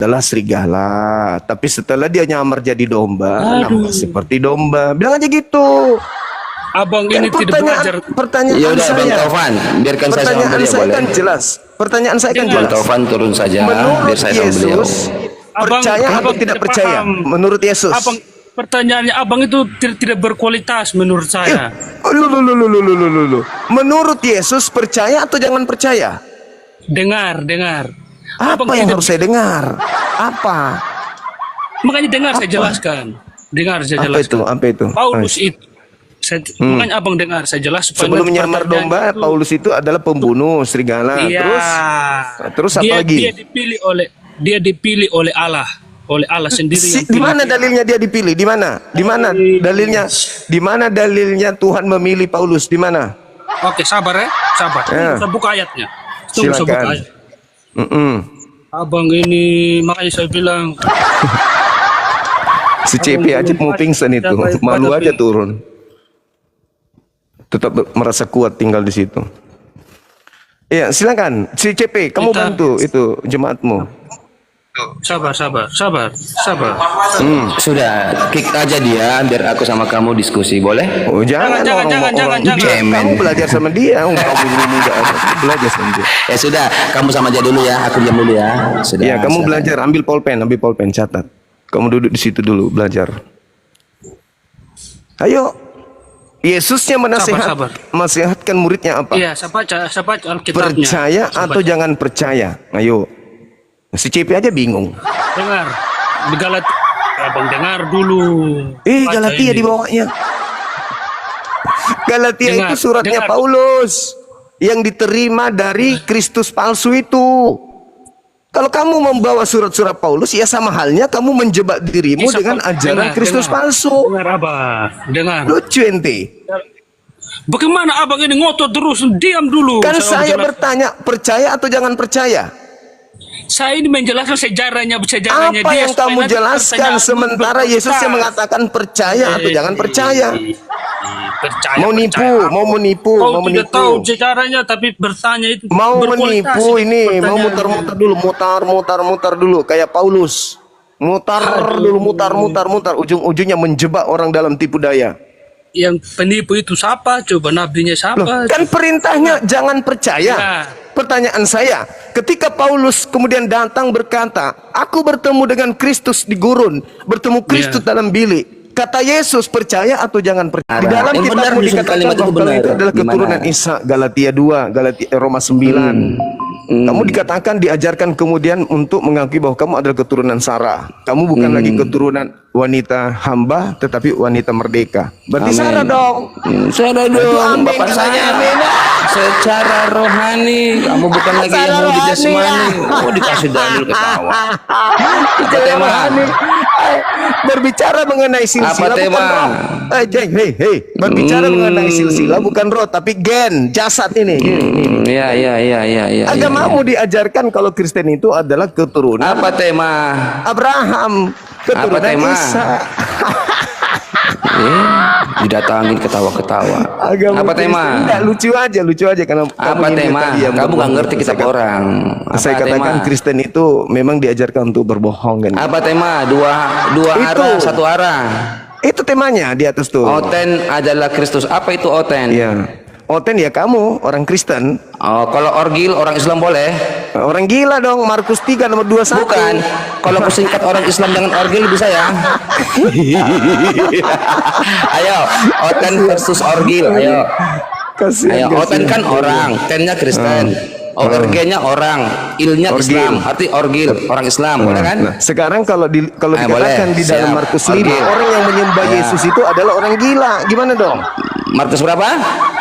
adalah serigala. Tapi setelah dia nyamar jadi domba, Aduh. nampak seperti domba. Bilang aja gitu. Abang Kan ini tidak belajar. pertanyaan Ya udah Bang saya. Taufan, biarkan saya sama Pertanyaan beliau saya boleh. kan jelas. Pertanyaan saya kan Dengar. Bang jelas. Taufan turun saja, Menurut biar saya sama beliau. Yesus, percaya atau Abang tidak tidak percaya? paham. Menurut Yesus. Abang, pertanyaannya abang itu tidak berkualitas menurut saya. Lu. Menurut Yesus percaya atau jangan percaya? Dengar. Apa Abang yang tidak- harus saya dengar? Apa? Makanya dengar saya jelaskan. Dengar saya Apa itu? jelaskan. Apa itu? Paulus itu. Makanya abang dengar saya jelas supaya Sebelum nanti nyamar pertanyaan domba, itu- Paulus itu adalah pembunuh serigala. Iya. Terus apa lagi? Dia dipilih oleh Allah sendiri yang Di pilih mana dia. dalilnya dia dipilih? Di mana? Di mana dalilnya? Di mana dalilnya Tuhan memilih Paulus? Di mana? Oke, sabar ya, sabar. Ya. Saya buka ayatnya. Tunggu, saya buka Silakan. ayat. Mm-mm. Abang ini makanya saya bilang Si CP aja mau pingsan itu, malu aja turun. Tetap merasa kuat tinggal di situ. Iya, silakan. Si CP, kamu Kita- bantu itu jemaatmu. sabar. Sudah, kick aja dia, biar aku sama kamu diskusi, boleh? Oh, jangan Jangan, jangan. Kamu belajar sama dia. Kamu ini enggak ada. Belajar sama dia. Ya sudah, kamu sama aja dulu ya, aku diam dulu ya. Sudah. Iya, kamu sudah. belajar, ambil pulpen, catat. Kamu duduk di situ dulu, belajar. Ayo. Yesusnya Sabar. menasihatkan muridnya apa? Iya, saya baca Alkitabnya. Percaya Saya atau baca. jangan percaya? Ayo. Si CP aja bingung. Dengar. Di Galatia. Abang dengar dulu. Baca Galatia ini. di bawahnya. Galatia Dengar, itu suratnya dengar. Paulus yang diterima dari Kristus palsu itu. Kalau kamu membawa surat-surat Paulus, ya sama halnya kamu menjebak dirimu Bisa, dengan Pak. ajaran Dengar, Kristus dengar. palsu. Dengar abang. Dengar. Lucu ente. Bagaimana abang ini ngotot terus? Diam dulu. Kan saya menjelaskan. bertanya, percaya atau jangan percaya? Saya ini menjelaskan sejarahnya Apa dia. yang supaya kamu nanti jelaskan pertanyaan sementara berkualitas. Yesus yang mengatakan percaya atau jangan percaya? Percaya, Mau menipu. Kau tidak tahu sejarahnya tapi bertanya itu Mau berkualitas menipu ini, mau pertanyaan. mutar-mutar dulu kayak Paulus. Mutar, ujung-ujungnya menjebak orang dalam tipu daya. Yang penipu itu siapa? Coba nabinya siapa? Kan perintahnya jangan percaya. Ya. Pertanyaan saya, ketika Paulus kemudian datang berkata, aku bertemu dengan Kristus di gurun, bertemu Kristus dalam bilik. Kata Yesus, percaya atau jangan percaya? Di Ada. dalam Yang benar kitabmu justru dikatakan kalimat itu bahwa benar. itu adalah Gimana? keturunan Isa, Galatia 2, Roma 9. Kamu dikatakan diajarkan kemudian untuk mengakui bahwa kamu adalah keturunan Sarah. Kamu bukan lagi keturunan wanita hamba, tetapi wanita merdeka. Berarti Amin. Sarah dong. Saudara Itu dong, amin, bapak katanya saya. amin. Secara rohani, kamu bukan lagi Secara yang mau rohani, jasmani. ya. Oh, dikasih dalil ketawa. Apa Jangan tema? aneh. Berbicara mengenai silsilah Apa tema? bukan roh. Hei. Berbicara mengenai silsilah bukan roh, tapi gen, jasad ini. Iya. Agamamu diajarkan kalau Kristen itu adalah keturunan Apa tema? Abraham, keturunan tema? Isa. Didatangin ketawa-ketawa. Agama Apa tema? Kristen. Enggak, lucu aja karena Apa ini tema? tadi yang Kamu nggak berbohong. ngerti kitab orang. Saya Apa katakan tema? Kristen itu memang diajarkan untuk berbohong kan. Apa tema? Dua Itu. arah, satu arah. Itu temanya di atas tuh. Oten adalah Kristus. Apa itu oten? Iya. Oten ya kamu orang Kristen. Oh, kalau orgil orang Islam boleh? Orang gila dong. Markus 3 nomor 21. Bukan. Kalau aku singkat orang Islam dengan orgil bisa ya? Ayo, oten versus orgil. Ayo. Kasihan, Ayo, oten kan kasihan. orang, tennya Kristen. Orgenya orang, ilnya Orgil. Islam. Arti orgil, orang Islam, boleh kan? Nah, sekarang kalau dikatakan boleh. di dalam Siap. Markus 5 Orgil. orang yang menyembah Ya. Yesus itu adalah orang gila. Gimana dong? Markus berapa?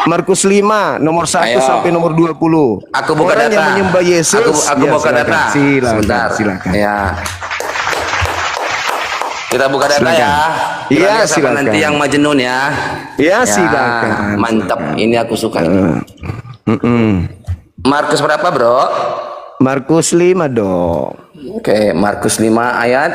Markus 5 nomor 1 Ayo. sampai nomor 20. Aku buka orang data. yang menyembah Yesus. Aku Ya, buka silakan. data. Silakan. Sebentar. Ya. Kita buka data Silakan. ya. Iya, Biar siapa silakan. nanti yang majnun ya. Ya, silakan. Mantap. Ini aku suka. Markus berapa, Bro? Markus 5 dong. Oke, Markus 5 ayat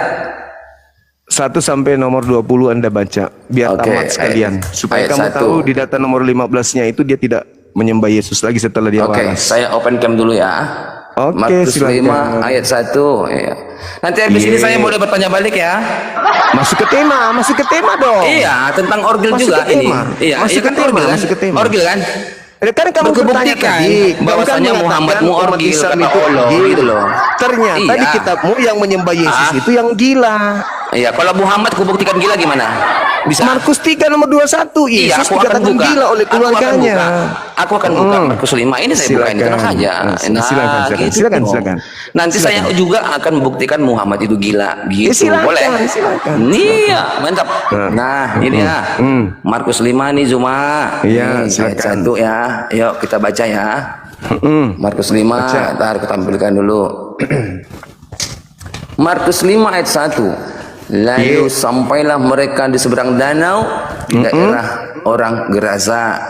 1 sampai nomor 20 Anda baca biar Oke, tamat sekalian supaya ayat kamu 1. tahu di data nomor 15-nya itu dia tidak menyembah Yesus lagi setelah dia Oke, waras. saya open cam dulu ya. Oke, Markus 5 silakan. ayat 1 ya. Nanti habis ini saya boleh bertanya balik ya. Masuk ke tema dong. Iya, tentang orgel Masuk juga ke ini. tema. Iya, Masuk iya ke kan tema, orgel kan? masuk ke tema. Orgel kan? Kan kamu bertanya Berkebuktikan tadi bahwasanya kamu Muhammad mengatakan umat orgil, Islam kata itu Allah, gila. gitu loh. Ternyata Iya. di kitabmu yang menyembah Yesus Ah. itu yang gila. Iya, kalau Muhammad kubuktikan gila gimana? Bisa. Markus 3 nomor 21, Iya, Yesus aku akan dikatakan buka. gila oleh keluarganya. Aku akan buka Markus 5 ini saya bukain tenang saja. Silakan. Silakan. Nanti saya juga akan membuktikan Muhammad itu gila. Gitu, silakan, boleh? silakan. Iya, mantap. Nah, ini ya. Markus 5 nih Zuma. Iya, Ini ayat silakan. 1 ya. Yuk kita baca ya. Markus 5, ntar aku tampilkan dulu. Markus 5 ayat 1. Lalu sampailah mereka di seberang danau di daerah orang Gerasa.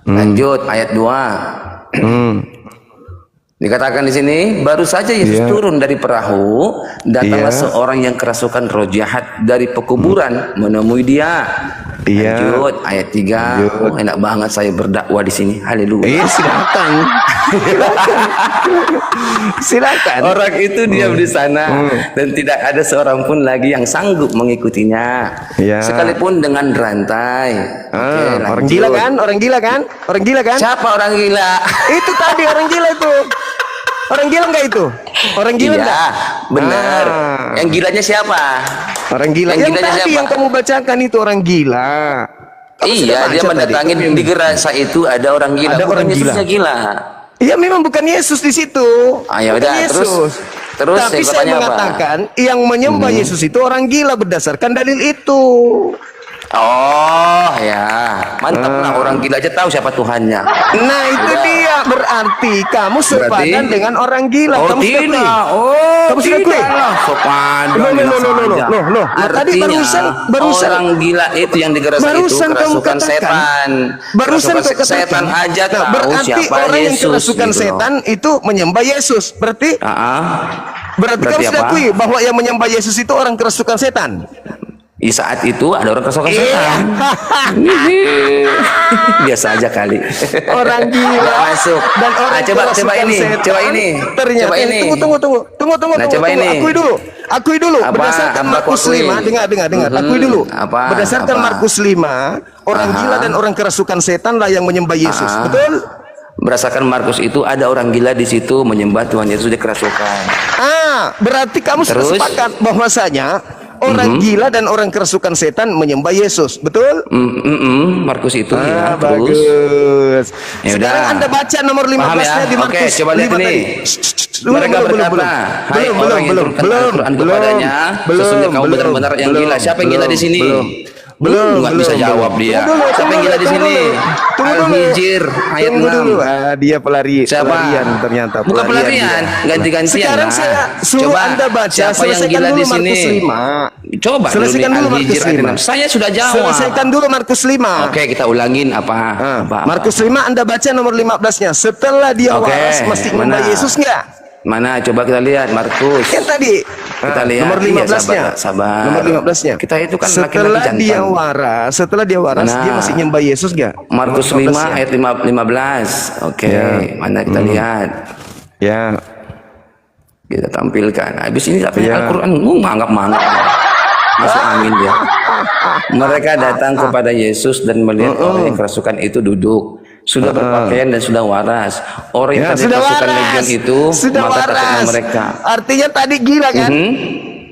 Lanjut ayat 2. Dikatakan di sini, baru saja Yesus turun dari perahu, datanglah seorang yang kerasukan roh jahat dari pekuburan menemui dia. Lanjut ayat 3. Oh, enak banget saya berdakwah di sini. Haleluya. Silakan. Silakan. Orang itu diam di sana dan tidak ada seorang pun lagi yang sanggup mengikutinya. Iya. Sekalipun dengan rantai. Oke, Orang lanjut. gila kan? Orang gila kan? Siapa orang gila? Itu tadi orang gila itu. Orang gila enggak itu? Orang gila Iya, enggak? benar. Ah. Yang gilanya siapa? Orang gila. Yang Yang gilanya tadi siapa? yang kamu bacakan itu orang gila. Kamu sudah Iya, dia baca mendatangi tadi. di Gerasa itu ada orang gila. Ada Bukan orang Yesusnya gila. Iya, memang bukan Yesus di situ. Ah, ya Bukan udah, Yesus. terus Tapi yang saya katanya apa? mengatakan yang menyembah Yesus itu orang gila berdasarkan dalil itu. Oh ya, mantap lah, orang gila aja tahu siapa Tuhannya. Nah, itu dia, berarti kamu sepadan dengan orang gila. Oh Kamu sudah tidak, klik. oh Kamu sudah tidak klik? lah, sepadan. Loh, enak loh. saja. Nah, tadi Artinya, barusan. orang gila itu yang di Gerasa itu Barusan kamu kerasukan katakan. setan. Barusan Kerasukan kau katakan. setan aja Nah, tahu berarti siapa orang yang Yesus. kerasukan gitu loh. setan itu menyembah Yesus. Berarti Berarti kamu sudah apa? akui bahwa yang menyembah Yesus itu orang kerasukan setan. Di saat itu ada orang kerasukan Iya. setan. Biasa aja kali. Orang gila. Nggak masuk. Dan orang coba kerasukan ini, setan, coba ini. Ternyata Coba ini. Tunggu. Nah, coba ini. Akui dulu. Apa? Berdasarkan Apa Markus aku akui? 5, dengar. Akui dulu. Apa? Berdasarkan Apa? Markus 5, orang gila dan orang kerasukan setan lah yang menyembah Yesus. Betul? Berdasarkan Markus itu ada orang gila di situ menyembah Tuhan Yesus dikerasukan. Berarti kamu sudah Terus? sepakat bahwasanya orang gila dan orang kerasukan setan menyembah Yesus. Betul? Markus itu ya. Terus Bagus. Ya Sekarang udah. Anda baca nomor 15-nya Paham ya? di Markus. Oke, coba lihat 5 ini. tadi. Mereka berkata, "Hai orang yang turunkan Al-Quran kepadanya, sesungguhnya kamu benar-benar yang gila." Siapa yang gila di sini? Nggak bisa jawab dia. Siapa yang gila di sini? Al-Hijr ayat 6. Dia pelarian Siapa? ternyata. Bukan pelarian, dia. ganti-gantian. Sekarang lah. saya suruh Coba, Anda baca, siapa yang selesaikan gila dulu di sini? Markus 5. Coba Selesaikan dulu dulu nih, Markus Al-Hijr ayat 6. 5. Saya sudah jawab. Selesaikan dulu Markus 5. Oke, kita ulangin apa? Markus 5 Anda baca nomor 15-nya. Setelah dia Oke, waras masih menyembah mana? Yesus enggak? Mana? Coba kita lihat Markus. Yang tadi. Kita lihat. Nomor Iya, 15-nya. sabar. Nomor 15-nya. Kita itu kan setelah laki-laki dia jantan. waras, Mana? dia masih nyembah Yesus enggak? Markus 5 ayat 15. Oke, mana kita lihat? Ya. Kita tampilkan. Habis ini tak Ya. Al-Quran manggap-manggap. Masuk angin dia. Mereka datang kepada Yesus dan melihat orang yang kerasukan itu duduk. Sudah berpakaian dan sudah waras. Orang yang tadi sudah kerasukan waras. legion itu, Sudah maka takutnya waras. mereka. Artinya tadi gila kan?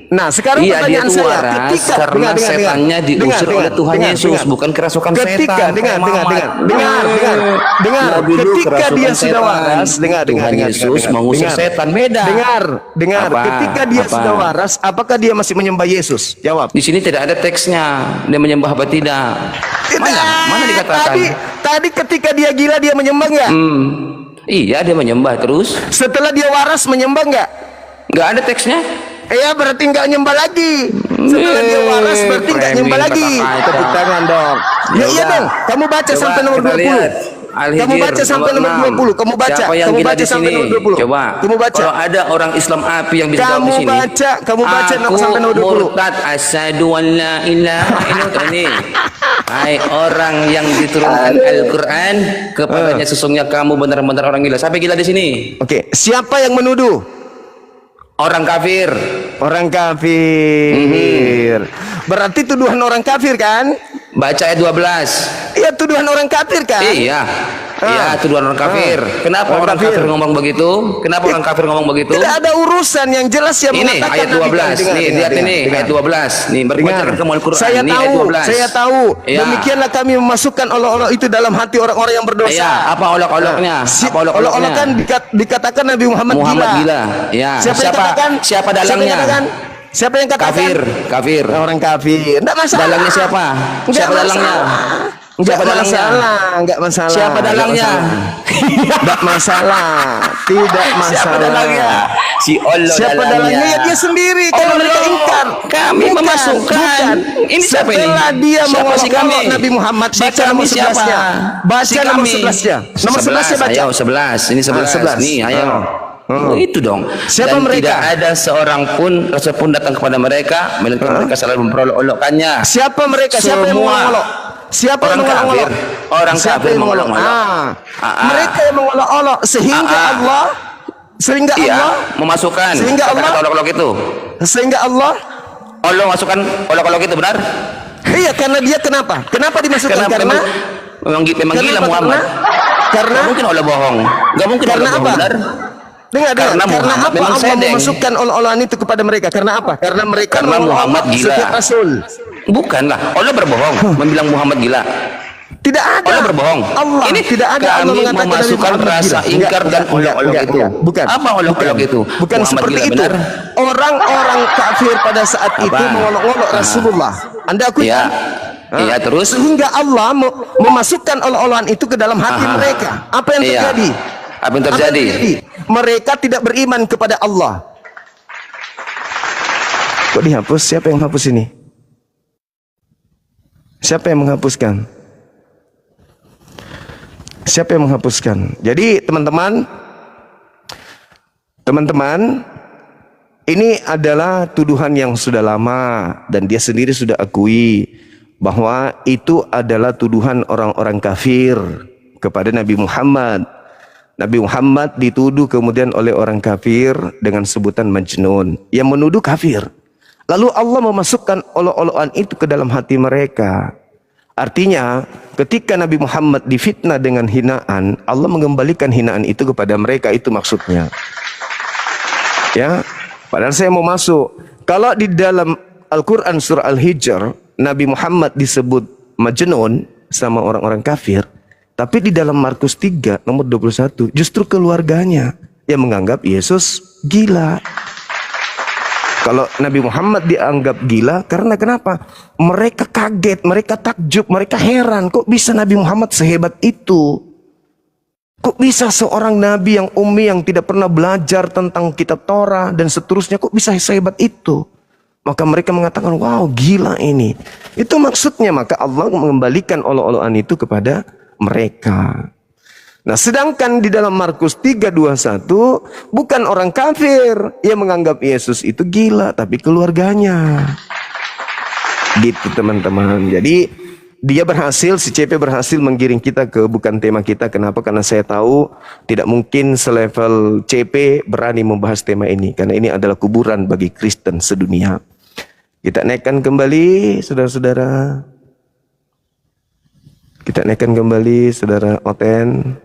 Nah, sekarang Iya, dia pertanyaan itu saya, waras karena setannya diusir oleh Tuhan Yesus, bukan kerasukan ketika, setan. dengar, Nabi Lut ketika dia kerasukan sudah setan. waras, Tuhan Yesus mengusir setan, beda. Dengar, Apa? ketika dia Apa? sudah waras, apakah dia masih menyembah Yesus? Jawab. Di sini tidak ada teksnya. Dia menyembah apa tidak? Mana dikatakan? Tadi ketika dia gila dia menyembah enggak? Iya, dia menyembah terus. Setelah dia waras menyembah enggak? Nggak ada teksnya. Ya berarti nggak nyembah lagi. Setelah dia waras berarti nggak framing nyembah lagi. kata-kata. Tepuk tangan dong. Ya iya udah. dong. Kamu baca Coba sampai nomor kita 20. lihat. Al-Hijr Kamu baca sampai nomor 20. Kamu baca. Siapa yang Kamu gila baca di sampai sini? nomor 20. Coba. Kamu baca. Kalau ada orang Islam api yang bisa jawab di sini. Kamu baca sampai nomor 20. Murtad asyhadu an la ilaha illallah ini. Hai orang yang diturunkan Al-Qur'an kepadanya sesungguhnya kamu benar-benar orang gila. Siapa gila di sini? Oke, siapa yang menuduh? Orang kafir. Orang kafir. Berarti tuduhan orang kafir kan? Baca ayat 12. Iya, tuduhan orang kafir kan? Iya. Iya, tuduhan orang kafir. Kenapa orang kafir ngomong begitu? Kenapa orang kafir ngomong begitu? Tidak ada urusan yang jelas yang ini mengatakan ayat 12. Nih, lihat ini ayat 12. Nih, berbicara tentang Al-Qur'an. Saya Ini tahu, ayat 12. saya tahu. Ya. Demikianlah kami memasukkan olok-olok itu dalam hati orang-orang yang berdosa. Iya, apa olok-oloknya? Apa olok-oloknya? Olok-olok kan dikatakan Nabi Muhammad gila. Ya. Siapa yang katakan? Siapa dalangnya? Siapa yang katakan? Kafir. Orang kafir. Enggak masalah. Dalangnya siapa? Siapa dalangnya? Enggak masalah. Siapa dalangnya? Tidak masalah. Tidak masalah. Siapa dalangnya? Si Allah. Siapa dalangnya? Ya dia sendiri. Kalau mereka ingkar, kami memasukkan. Ini siapa ini? Setelah dia mengolok-olok Nabi Muhammad, Si baca kami nomor siapa? 11-nya. Baca Si nomor kami. 11-nya. Nomor 11-nya baca. Ayo 11. Ini 11. Nih, ayo. Itu dong. Siapa Dan mereka? tidak ada seorang pun rasul pun datang kepada mereka melainkan mereka selalu memperolok-olokkannya. Siapa mereka? Siapa yang Semua. mengolok? Siapa Orang yang mengolok? kafir. Orang Siapa kafir yang mengolok-olok. Mereka yang mengolok-olok sehingga Allah Iya, memasukkan Sehingga Allah- kata-kata olok-olok itu. Allah masukkan olok-olok itu benar? Iya, karena dia kenapa? Kenapa dimasukkan? Karena memang gila kenapa? Muhammad. Karena Gak mungkin Allah bohong. Gak mungkin Karena Allah bohong, apa? benar? Dengar. Karena Karena Muhammad apa memang Allah sedeng. memasukkan olok-olokan itu kepada mereka? Karena apa? Karena mereka Karena Muhammad mengolok gila. setiap rasul. Bukanlah. Allah berbohong membilang Muhammad gila. Tidak ada. Allah berbohong. Allah Ini tidak ada. Allah kami mengatakan memasukkan Nabi Muhammad rasa gila. ingkar dan olok-olok itu. Bukan. Apa olok-olok itu? Bukan Muhammad seperti gila, itu. benar? Orang-orang kafir pada saat itu Apa? mengolok-olok Rasulullah. Anda akui? Iya. Iya, terus? Sehingga Allah memasukkan olok-olokan itu ke dalam hati mereka. Apa yang Iya. terjadi? Apa yang terjadi? Mereka tidak beriman kepada Allah. Kok dihapus? Siapa yang hapus ini? Siapa yang menghapuskan? Siapa yang menghapuskan? Jadi teman-teman, ini adalah tuduhan yang sudah lama dan dia sendiri sudah akui bahwa itu adalah tuduhan orang-orang kafir kepada Nabi Muhammad. Nabi Muhammad dituduh kemudian oleh orang kafir dengan sebutan majnun. Yang menuduh kafir. Lalu Allah memasukkan olok-olokan itu ke dalam hati mereka. Artinya ketika Nabi Muhammad difitnah dengan hinaan, Allah mengembalikan hinaan itu kepada mereka. Itu maksudnya. Ya, padahal saya mau masuk. Kalau di dalam Al-Quran surah Al-Hijr, Nabi Muhammad disebut majnun sama orang-orang kafir. Tapi di dalam Markus 3 nomor 21 justru keluarganya yang menganggap Yesus gila. Kalau Nabi Muhammad dianggap gila karena kenapa? Mereka kaget, mereka takjub, mereka heran. Kok bisa Nabi Muhammad sehebat itu? Kok bisa seorang Nabi yang ummi yang tidak pernah belajar tentang kitab Torah dan seterusnya, kok bisa sehebat itu? Maka mereka mengatakan, wow gila ini. Itu maksudnya, maka Allah mengembalikan olok-olokan itu kepada mereka. Nah, sedangkan di dalam Markus 3:21 bukan orang kafir yang menganggap Yesus itu gila, tapi keluarganya. Gitu teman-teman. Jadi dia berhasil, si CP berhasil menggiring kita ke bukan tema kita. Kenapa? Karena saya tahu tidak mungkin selevel CP berani membahas tema ini. Karena ini adalah kuburan bagi Kristen sedunia. Kita naikkan kembali saudara-saudara. Kita naikkan kembali saudara Oten.